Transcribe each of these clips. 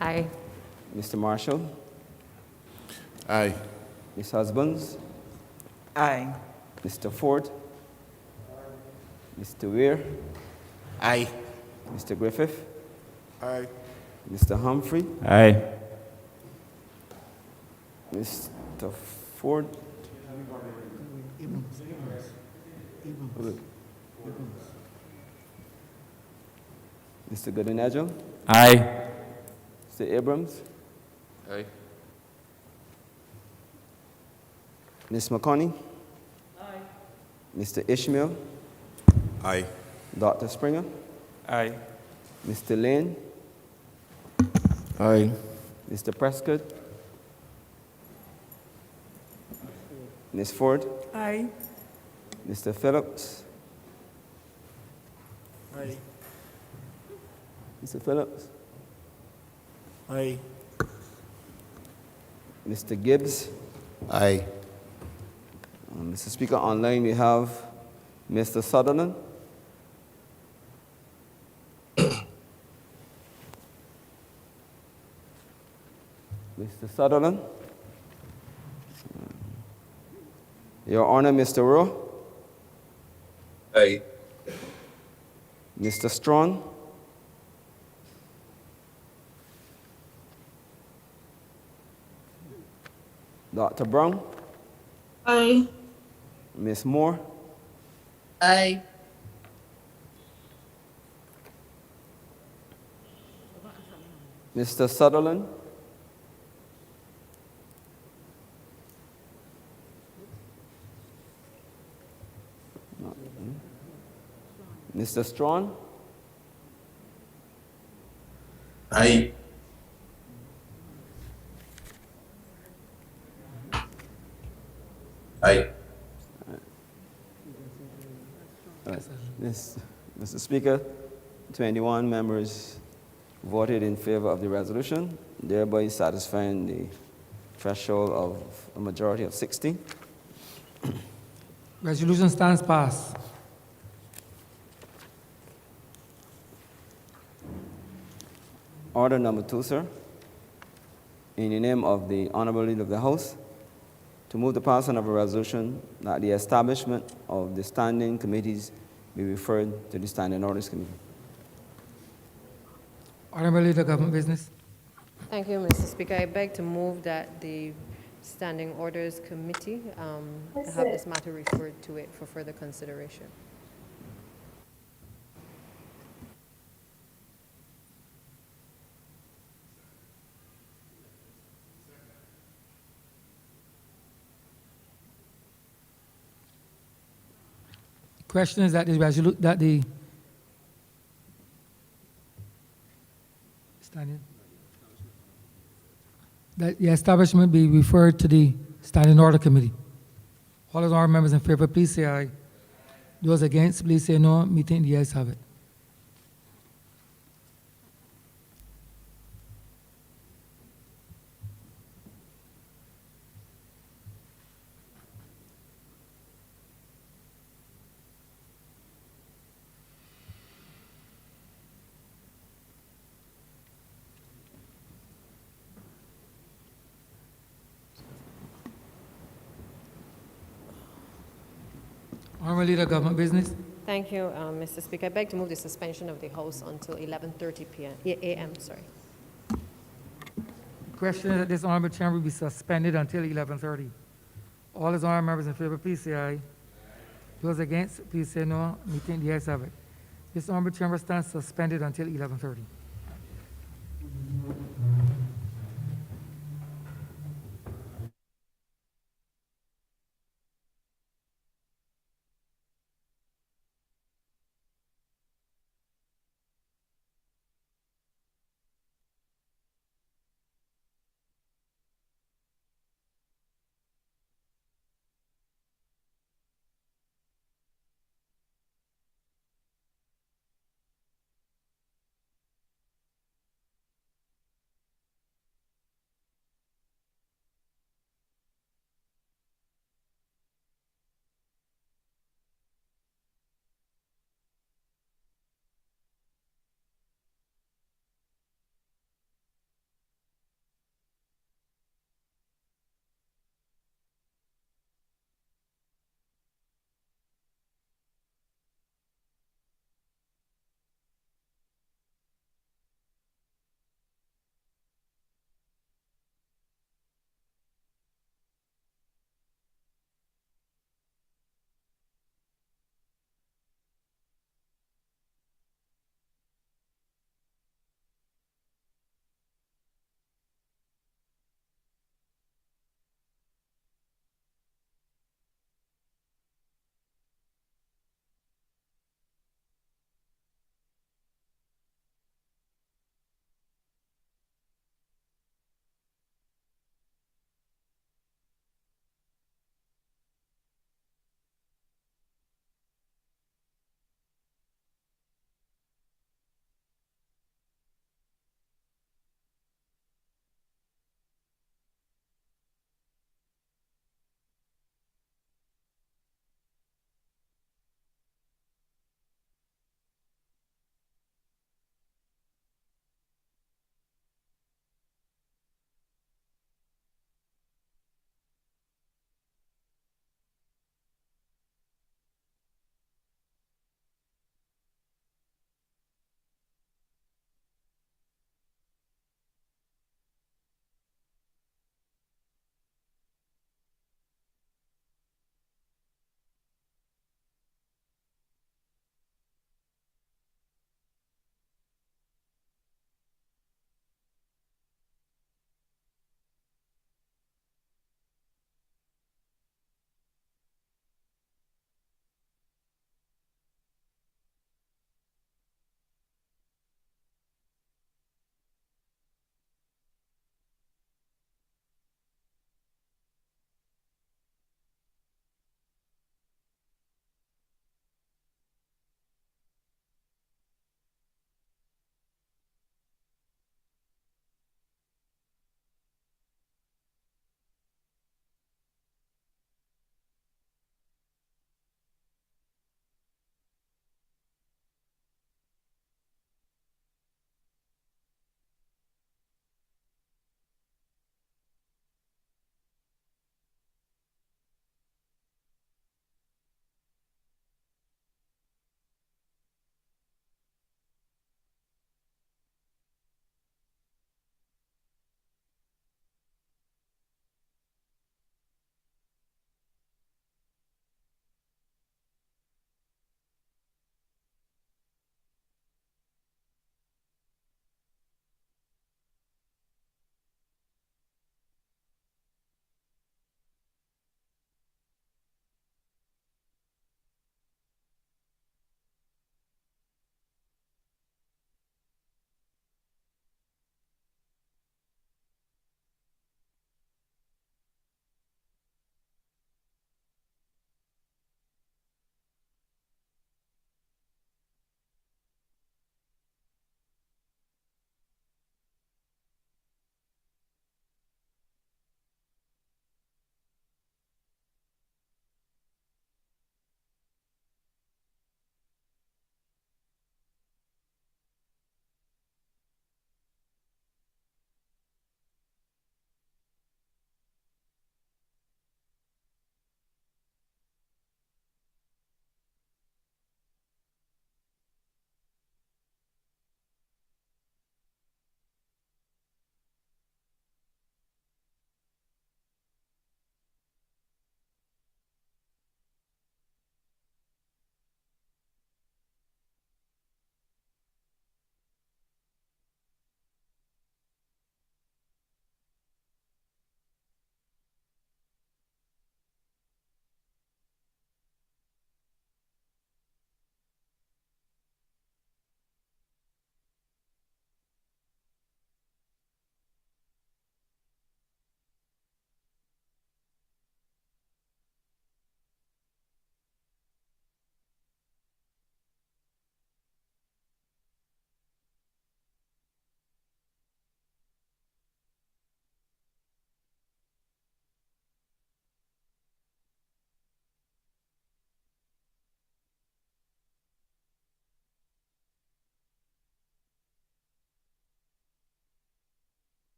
Aye. Mr. Marshall, Aye. Ms. Husbands, Aye. Mr. Ford, Mr. Weir, Aye. Mr. Griffith, Aye. Mr. Humphrey, Aye. Mr. Ford, Mr. Goodenajo, Aye. Mr. Abrams, Aye. Ms. McConney, Mr. Ishmael, Aye. Dr. Springer, Aye. Mr. Lane, Aye. Mr. Prescott, Ms. Ford, Aye. Mr. Phillips, Aye. Mr. Phillips, Aye. Mr. Gibbs. Aye. Mr. Speaker, online we have Mr. Sutherland, Mr. Sutherland, Your Honor, Mr. Rowe, Aye. Mr. Strawn, Dr. Brown, Aye. Ms. Moore, Aye. Mr. Sutherland, Mr. Strawn, Aye. Aye. Mr. Speaker, 21 members voted in favor of the resolution, thereby satisfying the threshold of a majority of 60. Resolution stands passed. Order number 2, sir. In the name of the Honourable Leader of the House, to move the passing of a resolution that the establishment of the standing committees be referred to the Standing Orders Committee. Honorable Leader, Government Business. Thank you, Mr. Speaker. I beg to move that the Standing Orders Committee have this matter referred to it for further consideration. Question is that the standing, that the establishment be referred to the Standing Order Committee. All of our members in favor, please say aye. Those against, please say no. Me think the ayes have it. Honorable Leader, Government Business. Thank you, Mr. Speaker. I beg to move the suspension of the House until 11:30 a.m. Sorry. Question is that this honorable chamber be suspended until 11:30. All his honorable members in favor, please say aye. Those against, please say no. Me think the ayes have it. This honorable chamber stands suspended until 11:30.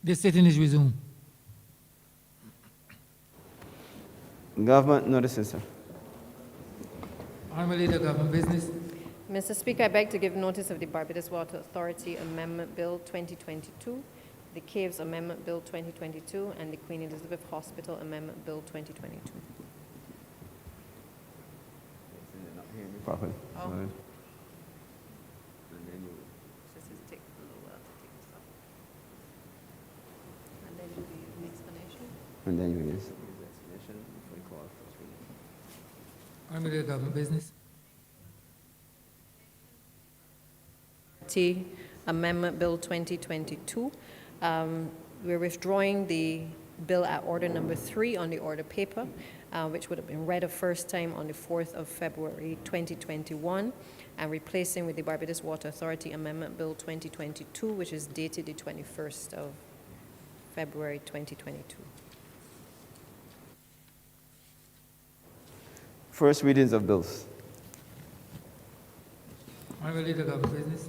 This sitting is resumed. Government notices, sir. Honorable Leader, Government Business. Mr. Speaker, I beg to give notice of the Barbados Water Authority Amendment Bill 2022, the Caves Amendment Bill 2022, and the Queen Elizabeth Hospital Amendment Bill 2022. Properly. Oh. Go ahead. Just take a little while to take this off. And then you give an explanation. And then you use the explanation before you call first reading. Honorable Leader, Government Business. Amendment Bill 2022. We're withdrawing the bill at order number 3 on the order paper, which would have been read a first time on the 4th of February 2021, and replacing with the Barbados Water Authority Amendment Bill 2022, which is dated the 21st of February 2022. First readings of bills. Honorable Leader, Government Business.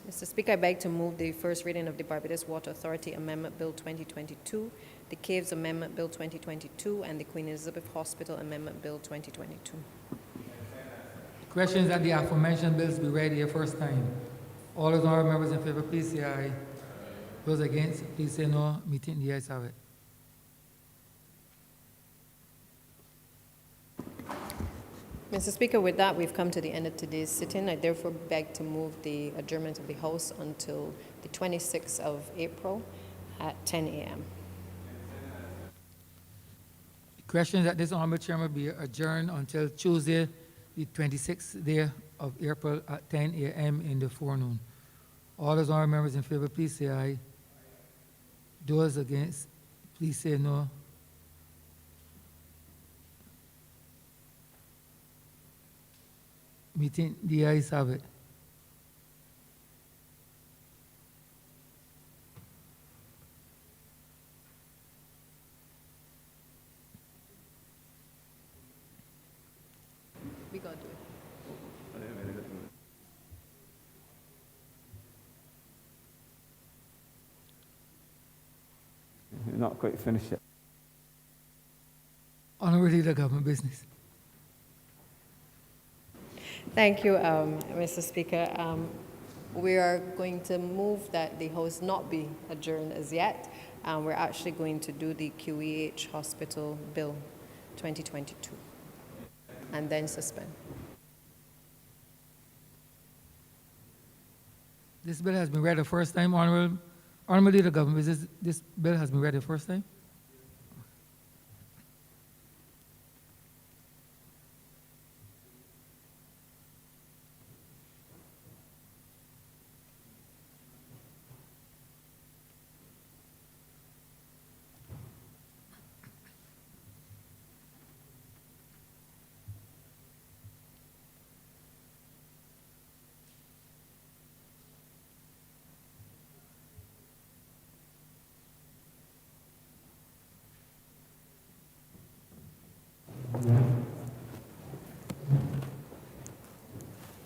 Mr. Speaker, I beg to move the first reading of the Barbados Water Authority Amendment Bill 2022, the Caves Amendment Bill 2022, and the Queen Elizabeth Hospital Amendment Bill 2022. Questions that the aforementioned bills be read here first time. All those honorable members in favor, please say aye. Those against, please say no. Meeting the ayes have it. Mr. Speaker, with that, we've come to the end of today's sitting. I therefore beg to move the adjournment of the House until the 26th of April at 10 a.m. Questions that this honorable chairman be adjourned until Tuesday, the 26th day of April at 10 a.m. in the forenoon. All those honorable members in favor, please say aye. Those against, please say no. Meeting the ayes have it. We got to do it. You're not quite finished yet. Honorable Leader, Government Business. Thank you, Mr. Speaker. We are going to move that the House not be adjourned as yet. We're actually going to do the QEH Hospital Bill 2022 and then suspend. This bill has been read the first time, Honorable Leader, Government Business. This bill has been read the first time.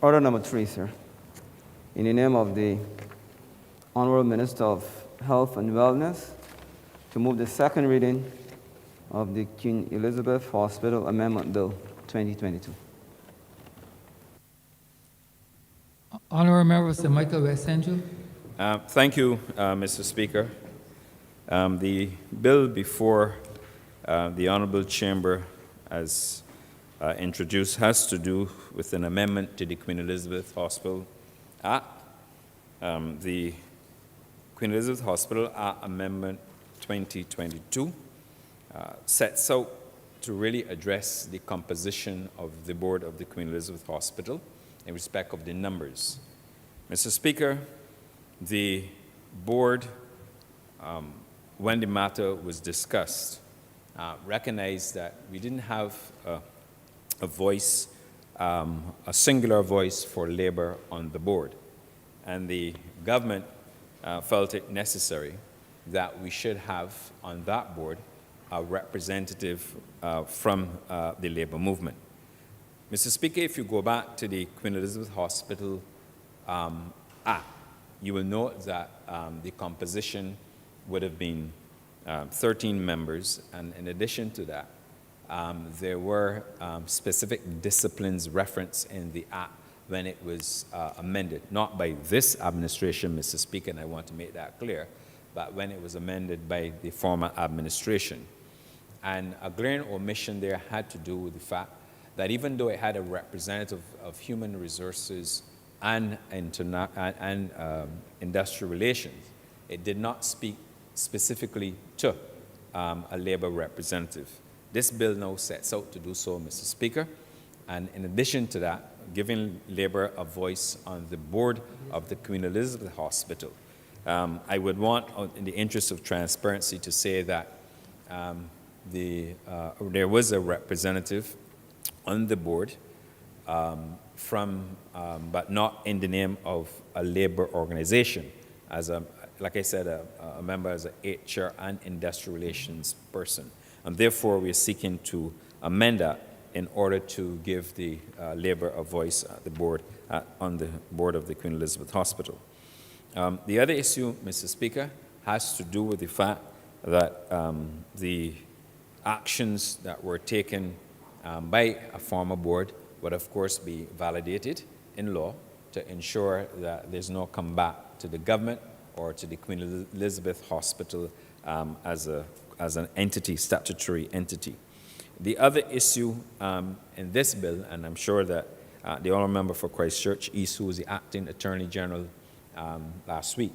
Order number 3, sir. In the name of the Honorable Minister of Health and Wellness, to move the second reading of the Queen Elizabeth Hospital Amendment Bill 2022. Honorable Member Sir Michael West Central. Thank you, Mr. Speaker. The bill before the Honourable Chamber, as introduced, has to do with an amendment to the Queen Elizabeth Hospital Act. The Queen Elizabeth Hospital Act Amendment 2022 sets out to really address the composition of the board of the Queen Elizabeth Hospital in respect of the numbers. Mr. Speaker, the board, when the matter was discussed, recognized that we didn't have a voice, a singular voice for labor on the board. And the government felt it necessary that we should have on that board a representative from the labor movement. Mr. Speaker, if you go back to the Queen Elizabeth Hospital Act, you will note that the composition would have been 13 members, and in addition to that, there were specific disciplines referenced in the Act when it was amended, not by this administration, Mr. Speaker, and I want to make that clear, but when it was amended by the former administration. And a glaring omission there had to do with the fact that even though it had a representative of human resources and industrial relations, it did not speak specifically to a labor representative. This bill now sets out to do so, Mr. Speaker, and in addition to that, giving labor a voice on the board of the Queen Elizabeth Hospital. I would want, in the interest of transparency, to say that there was a representative on the board but not in the name of a labor organization, like I said, a member as an HR and industrial relations person. And therefore, we are seeking to amend that in order to give the labor a voice at the board, on the board of the Queen Elizabeth Hospital. The other issue, Mr. Speaker, has to do with the fact that the actions that were taken by a former board would, of course, be validated in law to ensure that there's no comeback to the government or to the Queen Elizabeth Hospital as an entity, statutory entity. The other issue in this bill, and I'm sure that the Honourable Member for Christchurch East, who was the Acting Attorney General last week,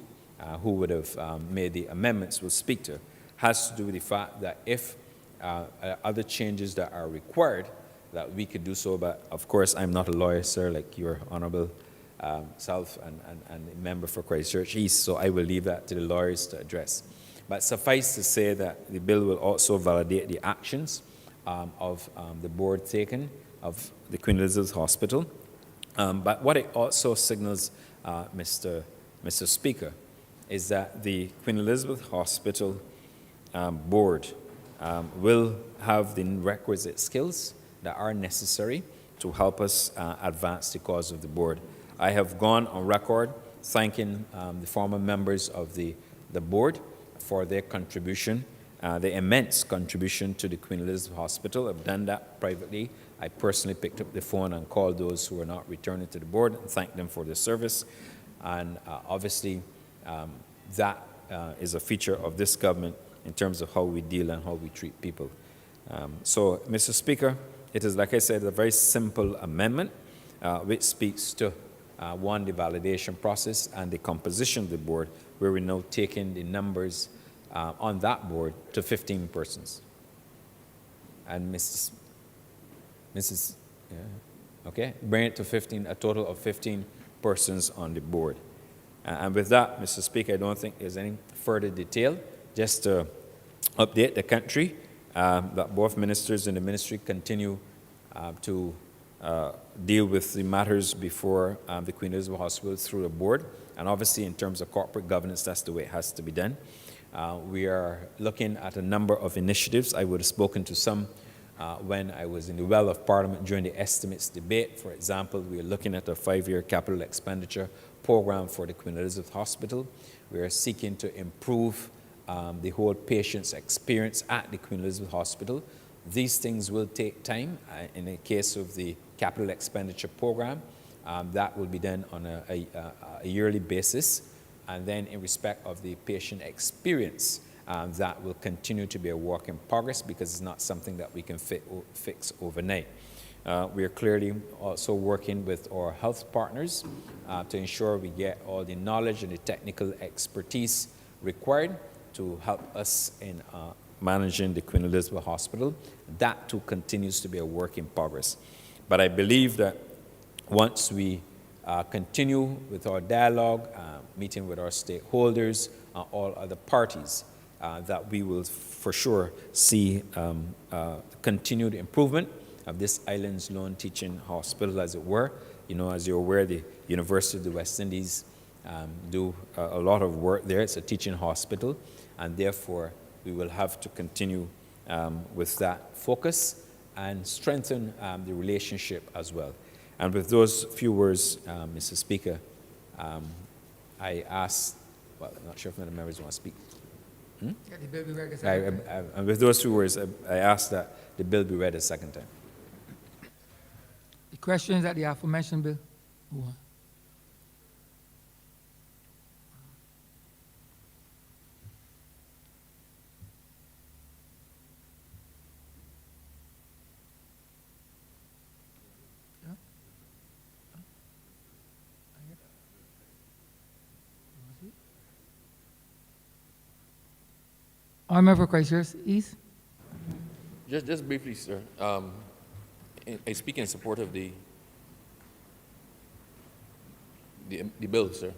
who would have made the amendments, will speak to, has to do with the fact that if other changes that are required, that we could do so. But of course, I'm not a lawyer, sir, like your Honourable self and the Member for Christchurch East, so I will leave that to the lawyers to address. But suffice to say that the bill will also validate the actions of the board taken of the Queen Elizabeth Hospital. But what it also signals, Mr. Speaker, is that the Queen Elizabeth Hospital board will have the requisite skills that are necessary to help us advance the cause of the board. I have gone on record thanking the former members of the board for their contribution, the immense contribution to the Queen Elizabeth Hospital. I've done that privately. I personally picked up the phone and called those who are not returning to the board and thanked them for their service. And obviously, that is a feature of this government in terms of how we deal and how we treat people. So, Mr. Speaker, it is, like I said, a very simple amendment which speaks to, one, the validation process and the composition of the board, where we're now taking the numbers on that board to 15 persons. And bring it to 15, a total of 15 persons on the board. And with that, Mr. Speaker, I don't think there's any further detail. Just to update the country that both ministers in the ministry continue to deal with the matters before the Queen Elizabeth Hospital through the board. And obviously, in terms of corporate governance, that's the way it has to be done. We are looking at a number of initiatives. I would have spoken to some when I was in the well of Parliament during the estimates debate. For example, we are looking at a 5-year capital expenditure program for the Queen Elizabeth Hospital. We are seeking to improve the whole patient's experience at the Queen Elizabeth Hospital. These things will take time. In the case of the capital expenditure program, that will be done on a yearly basis. And then in respect of the patient experience, that will continue to be a work in progress because it's not something that we can fix overnight. We are clearly also working with our health partners to ensure we get all the knowledge and the technical expertise required to help us in managing the Queen Elizabeth Hospital. That too continues to be a work in progress. But I believe that once we continue with our dialogue, meeting with our stakeholders, all other parties, that we will for sure see continued improvement of this Islands Lone Teaching Hospital, as it were. You know, as you're aware, the University of the West Indies do a lot of work there. It's a teaching hospital, and therefore we will have to continue with that focus and strengthen the relationship as well. And with those few words, Mr. Speaker, I ask, well, I'm not sure if the members want to speak. That the bill be read the I, second time. and with those 2 words, I ask that the bill be read a second time. The questions that the aforementioned bill. Move on. All member for Christchurch East. Just briefly, sir. I speak in support of the bill, sir.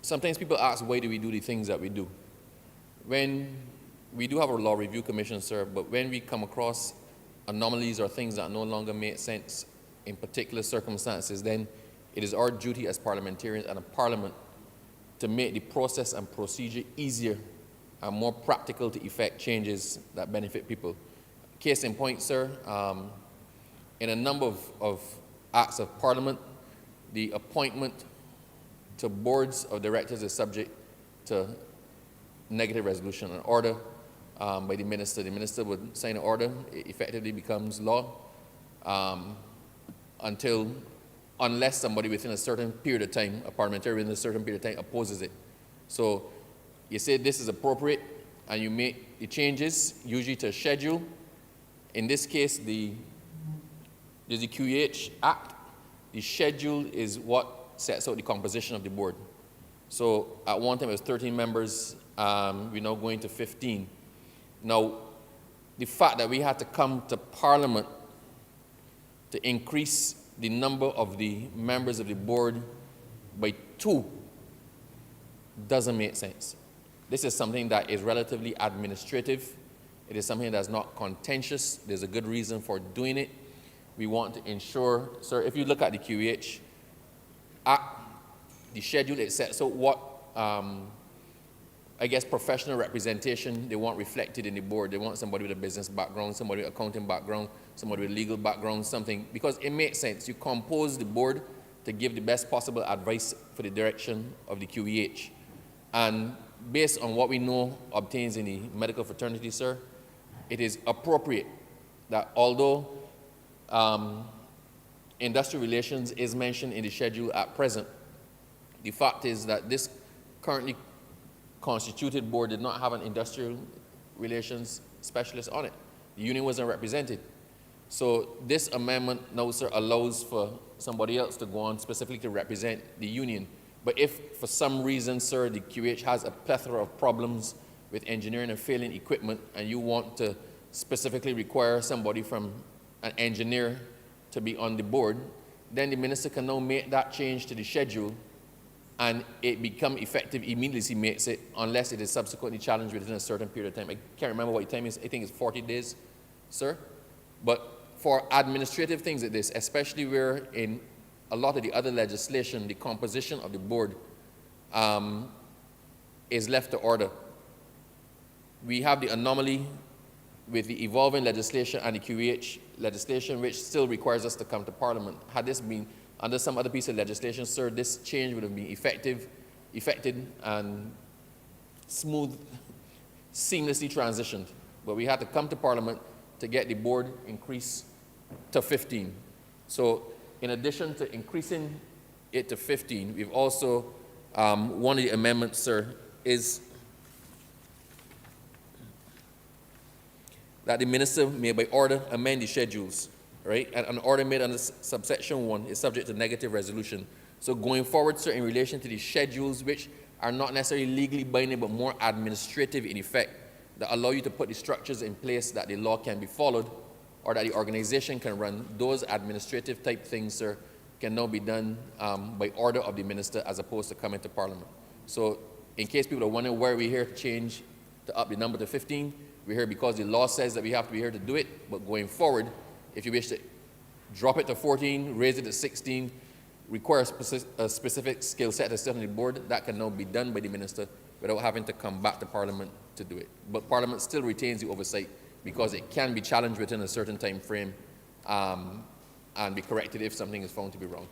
Sometimes people ask, why do we do the things that we do? When we do have a law review commission, sir, but when we come across anomalies or things that no longer make sense in particular circumstances, then it is our duty as parliamentarians and a parliament to make the process and procedure easier and more practical to effect changes that benefit people. Case in point, sir, in a number of acts of parliament, the appointment to boards of directors is subject to negative resolution and order by the minister. The minister would sign an order, it effectively becomes law unless somebody within a certain period of time, a parliamentarian within a certain period of time opposes it. So you say this is appropriate and you make the changes, usually to a schedule. In this case, there's the QEH Act. The schedule is what sets out the composition of the board. So at one time it was 13 members, we're now going to 15. Now, the fact that we had to come to Parliament to increase the number of the members of the board by 2 doesn't make sense. This is something that is relatively administrative. It is something that's not contentious. There's a good reason for doing it. We want to ensure, sir, if you look at the QEH Act, the schedule, it sets out what, I guess, professional representation they want reflected in the board. They want somebody with a business background, somebody with accounting background, somebody with legal background, something, because it makes sense. You compose the board to give the best possible advice for the direction of the QEH. And based on what we know obtains in the medical fraternity, sir, it is appropriate that although industrial relations is mentioned in the schedule at present, the fact is that this currently constituted board did not have an industrial relations specialist on it. The union wasn't represented. So this amendment now, sir, allows for somebody else to go on specifically to represent the union. But if for some reason, sir, the QH has a plethora of problems with engineering and failing equipment, and you want to specifically require somebody from an engineer to be on the board, then the minister can now make that change to the schedule and it become effective immediately as he makes it, unless it is subsequently challenged within a certain period of time. I can't remember what the time is. I think it's 40 days, sir. But for administrative things like this, especially where in a lot of the other legislation, the composition of the board is left to order. We have the anomaly with the evolving legislation and the QEH legislation, which still requires us to come to Parliament. Had this been under some other piece of legislation, sir, this change would have been effected and smooth, seamlessly transitioned. But we had to come to Parliament to get the board increased to 15. So in addition to increasing it to 15, we've also, one of the amendments, sir, is that the minister may by order amend the schedules, right? And an order made under subsection 1 is subject to negative resolution. So going forward, sir, in relation to the schedules, which are not necessarily legally binding, but more administrative in effect, that allow you to put the structures in place that the law can be followed or that the organization can run, those administrative type things, sir, can now be done by order of the minister as opposed to coming to Parliament. So in case people are wondering why we're here to change to up the number to 15, we're here because the law says that we have to be here to do it, but going forward, if you wish to drop it to 14, raise it to 16, require a specific skill set to sit on the board, that can now be done by the minister without having to come back to Parliament to do it. But Parliament still retains the oversight because it can be challenged within a certain time frame and be corrected if something is found to be wrong.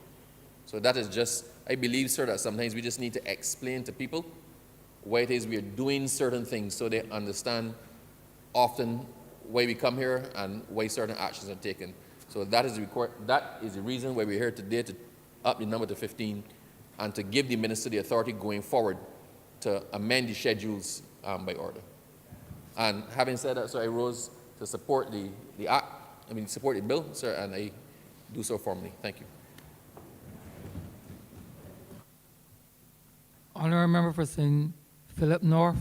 So that is just, I believe, sir, that sometimes we just need to explain to people why it is we are doing certain things so they understand often why we come here and why certain actions are taken. So that is the reason why we're here today, to up the number to 15 and to give the minister the authority going forward to amend the schedules by order. And having said that, sir, I rose to support support the bill, sir, and I do so formally. Thank you. Honourable Member for St. Philip North.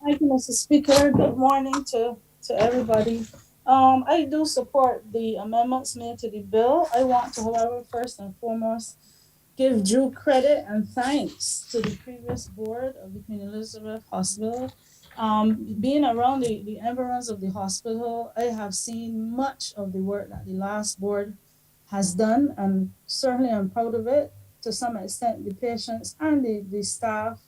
Thank you, Mr. Speaker. Good morning to everybody. I do support the amendments made to the bill. I want to, however, first and foremost, give due credit and thanks to the previous board of the Queen Elizabeth Hospital. Being around the environs of the hospital, I have seen much of the work that the last board has done, and certainly I'm proud of it. To some extent, the patients and the staff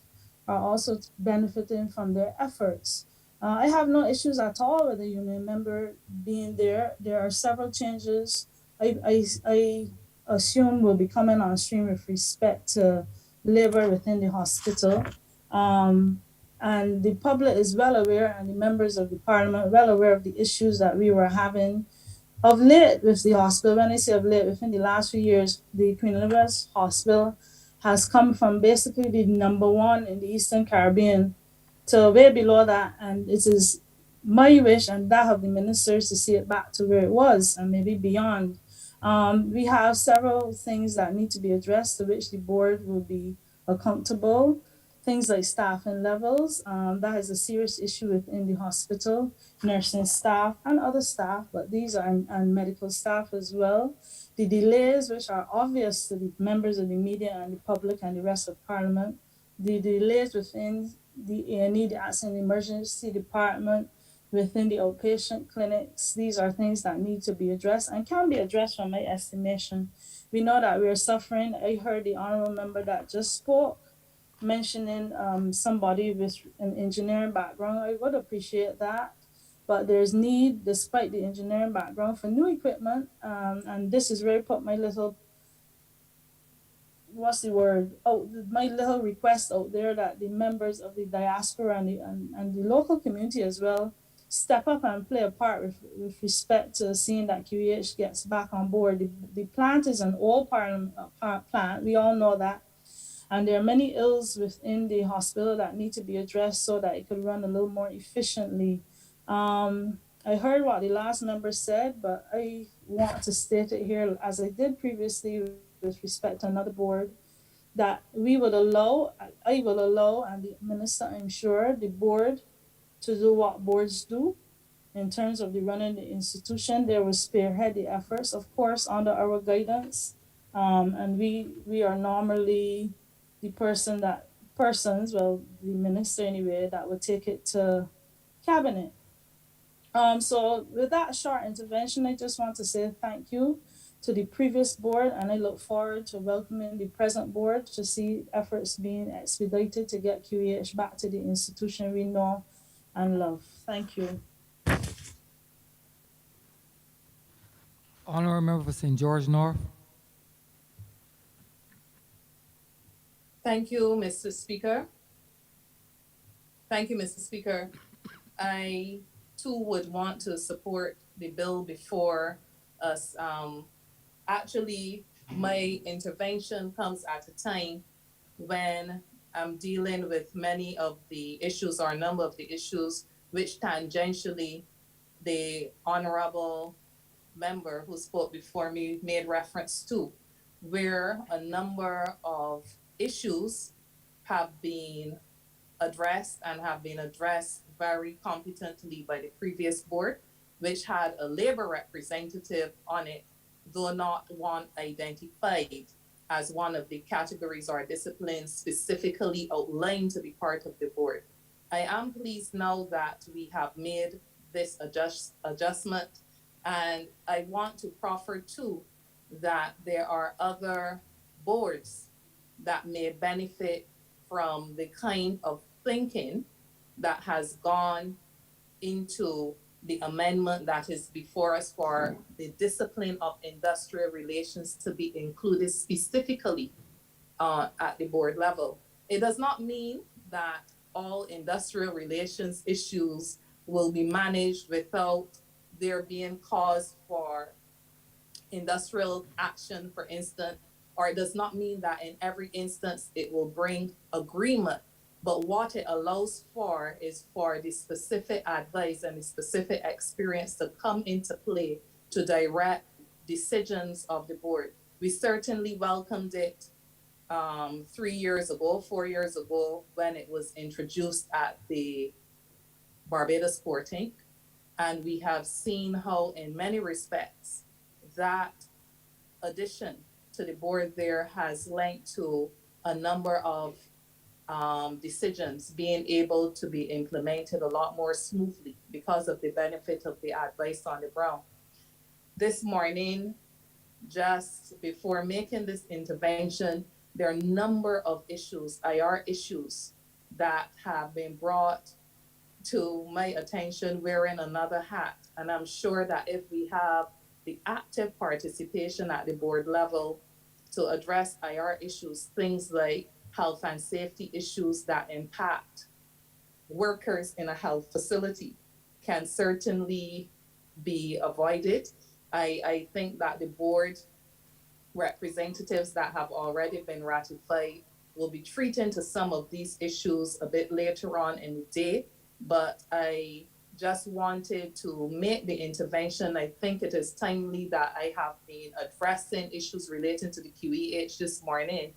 are also benefiting from their efforts. I have no issues at all with the union member being there. There are several changes I assume will be coming on stream with respect to labor within the hospital. And the public is well aware, and the members of the parliament well aware of the issues that we were having of late with the hospital. When I say of late, within the last few years, the Queen Elizabeth Hospital has come from basically the number one in the Eastern Caribbean to way below that. And it is my wish and that of the ministers to see it back to where it was and maybe beyond. We have several things that need to be addressed, to which the board will be accountable. Things like staffing levels, that is a serious issue within the hospital, nursing staff and other staff, but these are and medical staff as well. The delays, which are obvious to the members of the media and the public and the rest of Parliament, the delays within the A&E, the Accident and Emergency Department, within the outpatient clinics, these are things that need to be addressed and can be addressed from my estimation. We know that we are suffering. I heard the honourable member that just spoke mentioning somebody with an engineering background. I would appreciate that. But there's need, despite the engineering background, for new equipment. And this is where I put my little, what's the word? Oh, my little request out there that the members of the diaspora and the local community as well step up and play a part with respect to seeing that QEH gets back on board. The plant is an old plant. We all know that. And there are many ills within the hospital that need to be addressed so that it could run a little more efficiently. I heard what the last member said, but I want to state it here, as I did previously with respect to another board, that I will allow, and the minister, I'm sure, the board to do what boards do in terms of the running the institution. They will spearhead the efforts, of course, under our guidance. And we are normally the the minister anyway, that would take it to cabinet. So with that short intervention, I just want to say thank you to the previous board, and I look forward to welcoming the present board to see efforts being expedited to get QEH back to the institution we know and love. Thank you. Honourable Member for St. George North. Thank you, Mr. Speaker. Thank you, Mr. Speaker. I too would want to support the bill before us. Actually, my intervention comes at a time when I'm dealing with many of the issues, or a number of the issues, which tangentially the honorable member who spoke before me made reference to, where a number of issues have been addressed and have been addressed very competently by the previous board, which had a labor representative on it, though not one identified as one of the categories or disciplines specifically outlined to be part of the board. I am pleased now that we have made this adjustment, and I want to proffer too that there are other boards that may benefit from the kind of thinking that has gone into the amendment that is before us for the discipline of industrial relations to be included specifically at the board level. It does not mean that all industrial relations issues will be managed without there being cause for industrial action, for instance, or it does not mean that in every instance it will bring agreement. But what it allows for is for the specific advice and the specific experience to come into play to direct decisions of the board. We certainly welcomed it 3 years ago, 4 years ago, when it was introduced at the Barbados Sporting. And we have seen how, in many respects, that addition to the board there has linked to a number of decisions being able to be implemented a lot more smoothly because of the benefit of the advice on the ground. This morning, just before making this intervention, there are a number of issues, IR issues, that have been brought to my attention wearing another hat. And I'm sure that if we have the active participation at the board level to address IR issues, things like health and safety issues that impact workers in a health facility can certainly be avoided. I think that the board representatives that have already been ratified will be treating to some of these issues a bit later on in the day, but I just wanted to make the intervention. I think it is timely that I have been addressing issues relating to the QEH this morning,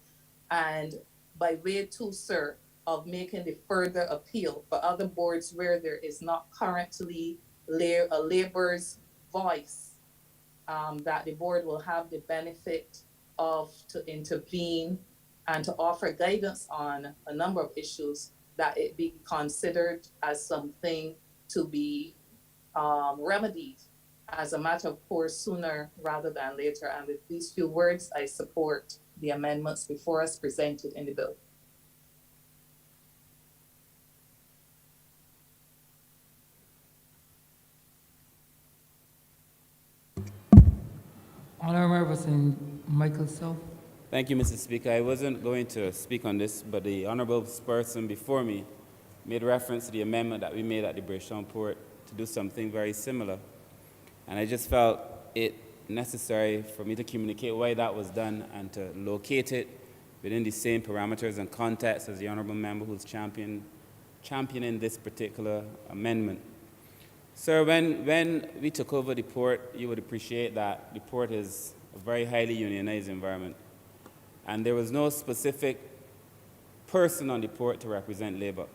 and by way too, sir, of making the further appeal for other boards where there is not currently a labor's voice, that the board will have the benefit of to intervene and to offer guidance on a number of issues, that it be considered as something to be remedied as a matter of course sooner rather than later. And with these few words, I support the amendments before us presented in the bill. Honourable Representative Michael Self. Thank you, Mr. Speaker. I wasn't going to speak on this, but the honourable person before me made reference to the amendment that we made at the Bridgetown Port to do something very similar. And I just felt it necessary for me to communicate why that was done and to locate it within the same parameters and context as the honourable member who's championing this particular amendment. Sir, when we took over the port, you would appreciate that the port is a very highly unionized environment. And there was no specific person on the port to represent Labour.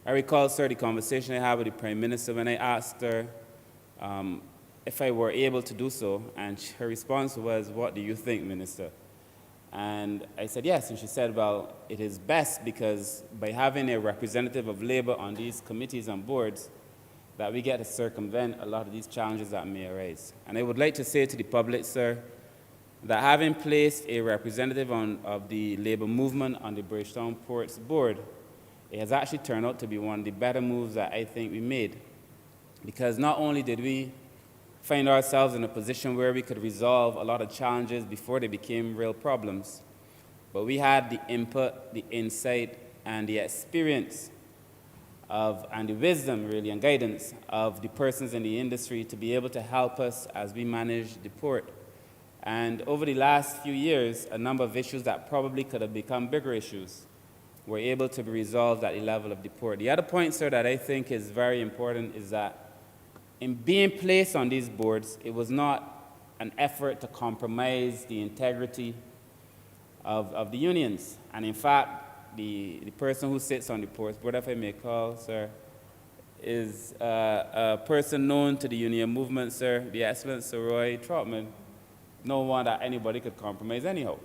I recall, sir, the conversation I had with the Prime Minister when I asked her if I were able to do so, and her response was, "What do you think, Minister?" And I said, yes, and she said, well, it is best because by having a representative of Labour on these committees and boards, that we get to circumvent a lot of these challenges that may arise. And I would like to say to the public, sir, that having placed a representative of the Labour movement on the Bridgetown Ports board, it has actually turned out to be one of the better moves that I think we made. Because not only did we find ourselves in a position where we could resolve a lot of challenges before they became real problems, but we had the input, the insight, and the experience and the wisdom, really, and guidance of the persons in the industry to be able to help us as we manage the port. And over the last few years, a number of issues that probably could have become bigger issues were able to be resolved at the level of the port. The other point, sir, that I think is very important is that in being placed on these boards, it was not an effort to compromise the integrity of the unions. And in fact, the person who sits on the port, whatever I may call, sir, is a person known to the union movement, sir, the excellent Sir Roy Trotman, no one that anybody could compromise anyhow.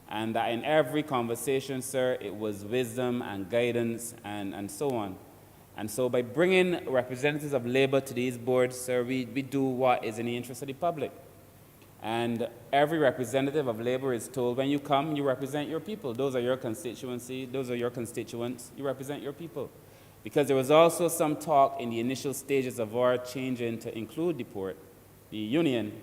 And that in every conversation, sir, it was wisdom and guidance and so on. And so by bringing representatives of Labour to these boards, sir, we do what is in the interest of the public. And every representative of Labour is told, when you come, you represent your people. Those are your constituency, those are your constituents, you represent your people. Because there was also some talk in the initial stages of our changing to include the port, the union,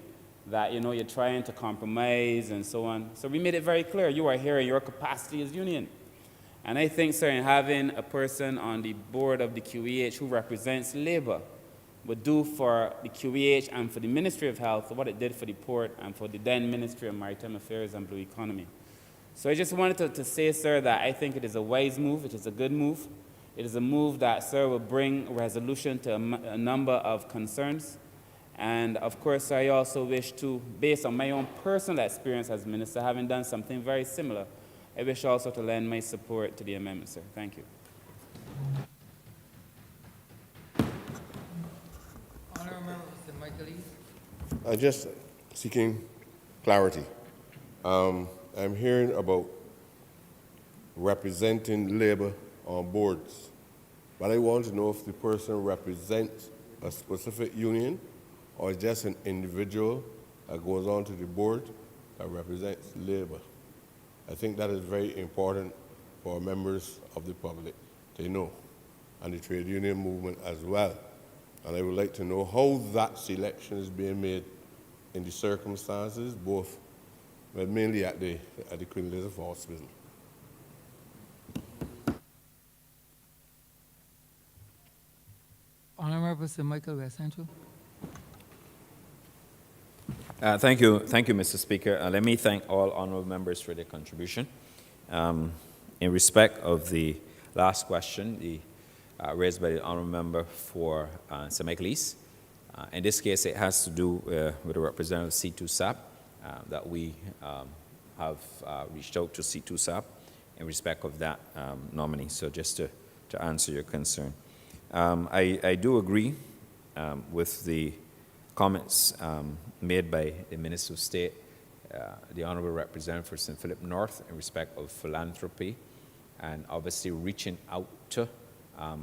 that, you know, you're trying to compromise and so on. So we made it very clear, you are here in your capacity as union. And I think, sir, in having a person on the board of the QEH who represents labor would do for the QEH and for the Ministry of Health what it did for the port and for the then Ministry of Maritime Affairs and Blue Economy. So I just wanted to say, sir, that I think it is a wise move. It is a good move. It is a move that, sir, will bring a resolution to a number of concerns. And of course, I also wish to, based on my own personal experience as minister, having done something very similar, I wish also to lend my support to the amendment, sir. Thank you. Honourable Member for St. Michael East. Just seeking clarity. I'm hearing about representing labor on boards, but I want to know if the person represents a specific union or just an individual that goes on to the board that represents labor. I think that is very important for members of the public to know, and the trade union movement as well. And I would like to know how that selection is being made in the circumstances, both, but mainly at the Queen Elizabeth Hospital. Honourable Member for St. Michael West Central. Thank you, Mr. Speaker. Let me thank all honourable members for their contribution. In respect of the last question, raised by the honourable member for St. Michael East, in this case, it has to do with a representative of C2SAP that we have reached out to C2SAP in respect of that nominee. So just to answer your concern. I do agree with the comments made by the Minister of State, the Honourable Representative for St. Philip North in respect of philanthropy and obviously reaching out to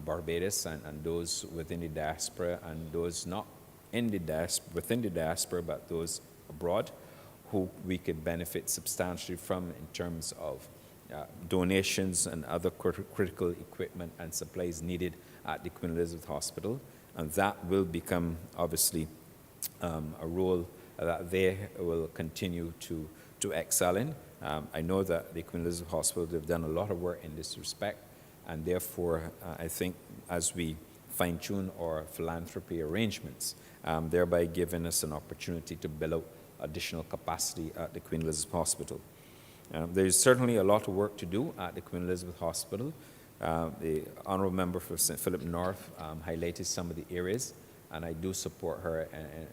Barbados and those within the diaspora and those not in the within the diaspora but those abroad who we could benefit substantially from in terms of donations and other critical equipment and supplies needed at the Queen Elizabeth Hospital. And that will become, obviously, a role that they will continue to excel in. I know that the Queen Elizabeth Hospital, they've done a lot of work in this respect, and therefore, I think as we fine-tune our philanthropy arrangements, thereby giving us an opportunity to build out additional capacity at the Queen Elizabeth Hospital. There is certainly a lot of work to do at the Queen Elizabeth Hospital. The Honourable Member for St. Philip North highlighted some of the areas, and I do support her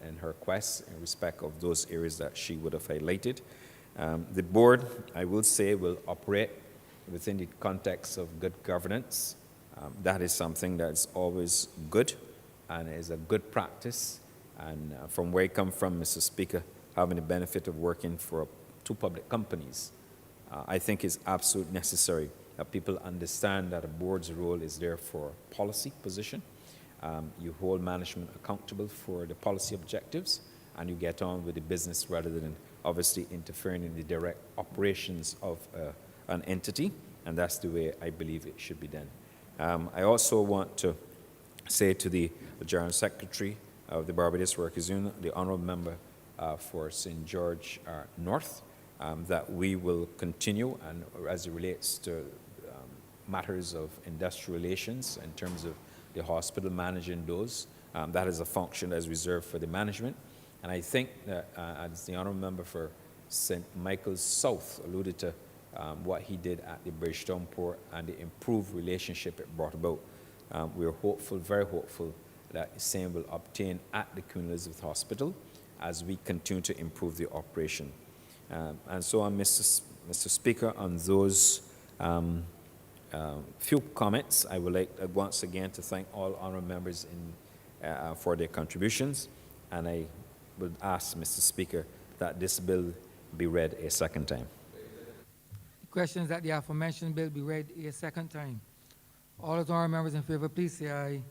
in her quest in respect of those areas that she would have highlighted. The board, I will say, will operate within the context of good governance. That is something that's always good and is a good practice. And from where I come from, Mr. Speaker, having the benefit of working for two public companies, I think it's absolutely necessary that people understand that a board's role is there for policy position. You hold management accountable for the policy objectives, and you get on with the business rather than obviously interfering in the direct operations of an entity, and that's the way I believe it should be done. I also want to say to the General Secretary of the Barbados Workers Union, the Honourable Member for St. George North, that we will continue, and as it relates to matters of industrial relations in terms of the hospital managing those, that is a function that is reserved for the management. And I think that as the Honourable Member for St. Michael's South alluded to what he did at the Bridgetown Port and the improved relationship it brought about, we are hopeful, very hopeful, that the same will obtain at the Queen Elizabeth Hospital as we continue to improve the operation. And so on, Mr. Speaker, on those few comments, I would like once again to thank all honourable members for their contributions, and I would ask, Mr. Speaker, that this bill be read a second time. The question is that the aforementioned bill be read a second time. All those honourable members in favour, please say aye.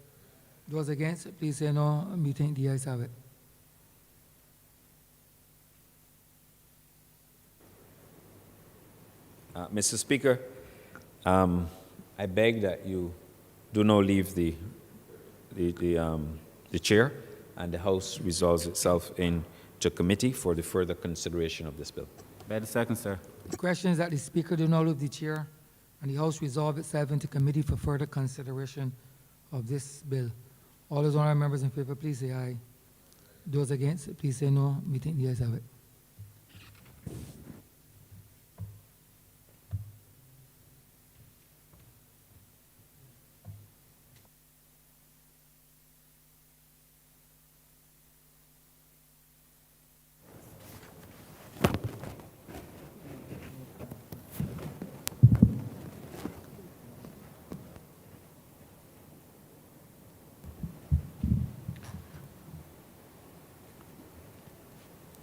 Those against, please say no. We think the ayes have it. Mr. Speaker, I beg that you do not leave the chair, and the House resolves itself into committee for the further consideration of this bill. By the second, sir. The question is that the Speaker do not leave the chair and the House resolve itself into committee for further consideration of this bill. All those honorable members in favor, please say aye. Those against, please say no. We think the ayes have it.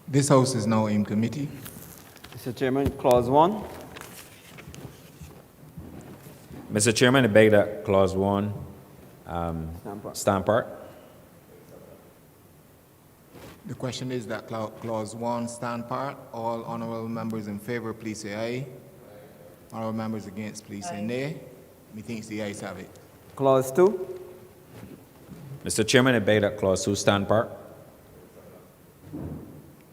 This House is now in committee. Mr. Chairman, Clause 1. Mr. Chairman, I beg that Clause 1 stand part. The question is that Clause 1 stand part. All honorable members in favor, please say aye. Honorable members against, please say nay. Methinks the ayes have it. Clause 2. Mr. Chairman, I beg that Clause 2 stand part.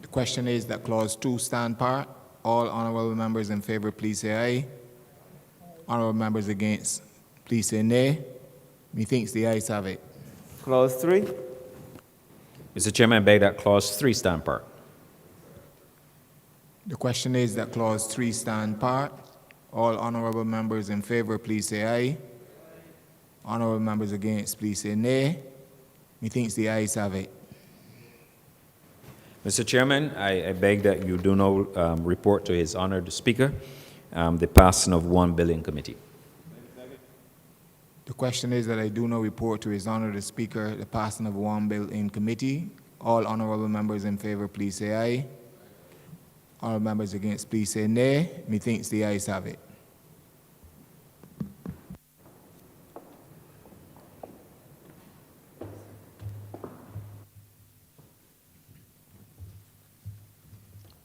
The question is that Clause 2 stand part. All honorable members in favor, please say aye. Honorable members against, please say nay. Methinks the ayes have it. Clause 3. Mr. Chairman, I beg that Clause 3 stand part. The question is that Clause 3 stand part. All honorable members in favor, please say aye. Honorable members against, please say nay. Methinks the ayes have it. Mr. Chairman, I beg that you do not report to His Honor the Speaker the passing of one bill in committee. The question is that I do not report to His Honor the Speaker the passing of one bill in committee. All honorable members in favor, please say aye. Honorable members against, please say nay. Methinks the ayes have it.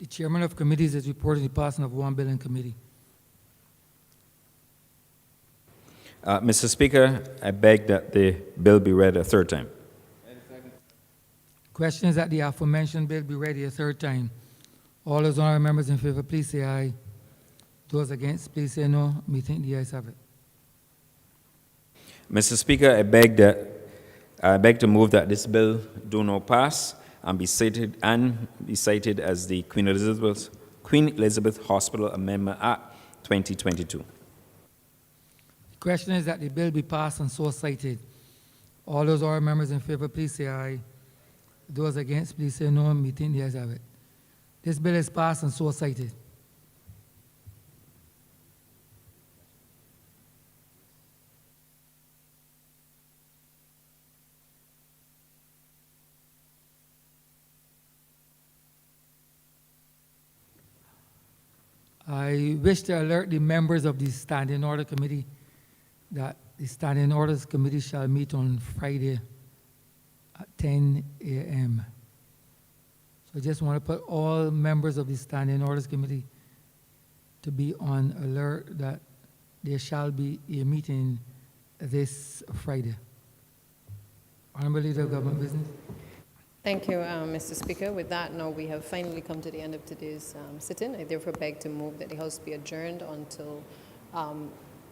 The chairman of committees is reporting the passing of one bill in committee. Mr. Speaker, I beg that the bill be read a third time. Question is that the aforementioned bill be read a third time. All those honorable members in favor, please say aye. Those against, please say no. We think the ayes have it. Mr. Speaker, I beg to move that this bill do not pass and be cited as the Queen Elizabeth Hospital Amendment Act 2022. The question is that the bill be passed and so cited. All those honorable members in favor, please say aye. Those against, please say no. We think the ayes have it. This bill is passed and so cited. I wish to alert the members of the Standing Order Committee that the Standing Orders Committee shall meet on Friday at 10 a.m. So I just want to put all members of the Standing Orders Committee to be on alert that there shall be a meeting this Friday. Honorable Leader of Government Business. Thank you, Mr. Speaker. With that, now we have finally come to the end of today's sit-in. I therefore beg to move that the House be adjourned until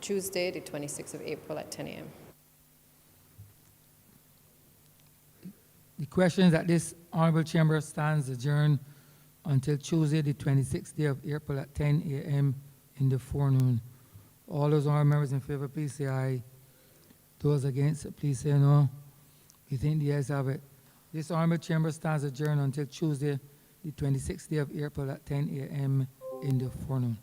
Tuesday, the 26th of April at 10 a.m. The question is that this Honorable Chamber stands adjourned until Tuesday, the 26th day of April at 10 a.m. in the forenoon. All those honorable members in favor, please say aye. Those against, please say no. We think the ayes have it. This Honorable Chamber stands adjourned until Tuesday, the 26th day of April at 10 a.m. in the forenoon.